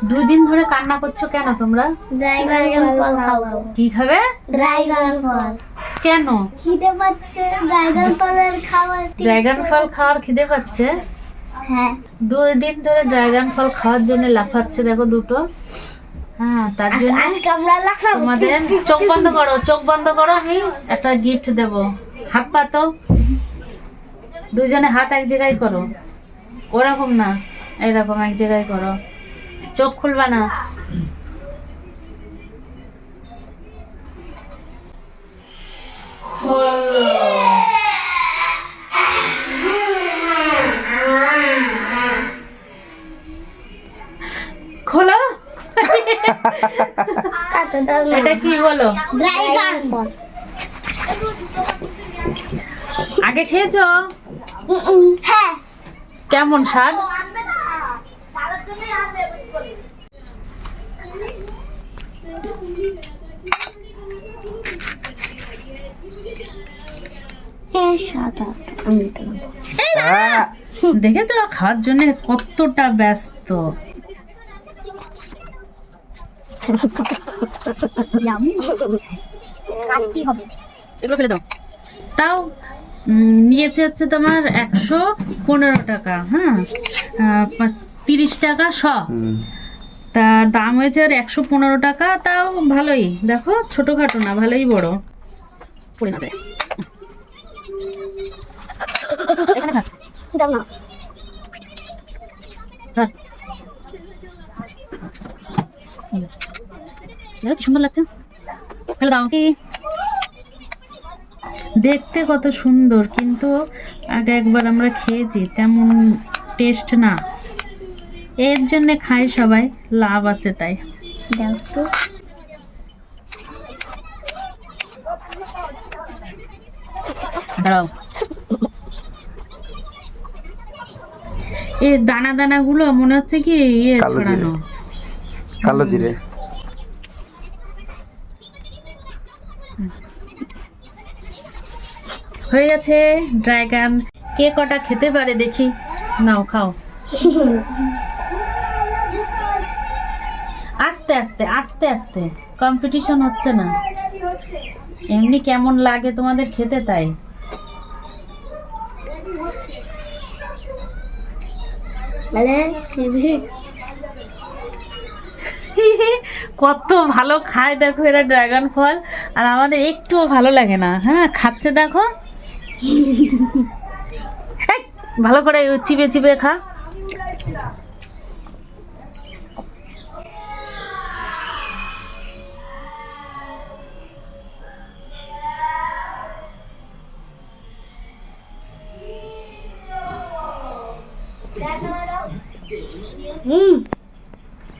2 দিন ধরে কান্না করছো কেন তোমরা? ড্রাগন ফল খাবো। কি খাবে? ড্রাগন ফল। কেন? খিদে পাচ্ছে, ড্রাগন ফলের খাবার। ড্রাগন ফল খাওয়ার খিদে পাচ্ছে? হ্যাঁ। 2 দিন ধরে ড্রাগন ফল খাওয়ার জন্য লাফাচ্ছে দেখো দুটো। হ্যাঁ, তার জন্য আজকে আমরা লাফাবো। তোমাদের চোখ বন্ধ করো, চোখ বন্ধ করো, আমি একটা গিফট দেব। হাত পাতো, দুজনে হাত এক জায়গায় করো, ওরকম না, এইরকম এক জায়গায় করো, চোখ খুলবা না। খোলো। এটা কি বলো? ড্রাগন ফল। আগে খেয়েছো? হ্যাঁ। কেমন স্বাদ? দেখেছো খাওয়ার জন্য কতটা ব্যস্ত। এগুলো ফেলে দাও। তাও নিয়েছে হচ্ছে তোমার 115 টাকা। হ্যাঁ, 30 টাকা শ। তা দাম হয়েছে আর 115 টাকা। তাও ভালোই, দেখো ছোটখাটো না, ভালোই বড়। পড়ে না যায়। এখানে থাক। দাও না। ধর। দেখো কি সুন্দর লাগছে। ফেলে দাও। কি দেখতে কত সুন্দর, কিন্তু আগে একবার আমরা খেয়েছি, তেমন টেস্ট না। এর জন্য খাই সবাই, লাভ আছে তাই। দাও তো। দাঁড়াও। এই দানা দানা গুলো মনে হচ্ছে কি ইয়ে ছড়ানো, কালো জিরে। হয়ে গেছে ড্রাগন। কে কটা খেতে পারে দেখি, নাও খাও। আস্তে আস্তে আস্তে আস্তে, কম্পিটিশন হচ্ছে না, এমনি কেমন লাগে তোমাদের খেতে তাই। কত ভালো খায় দেখো এরা ড্রাগন ফল, আর আমাদের একটুও ভালো লাগে না। হ্যাঁ, খাচ্ছে দেখো। এই, ভালো করে চিবে চিবে খা।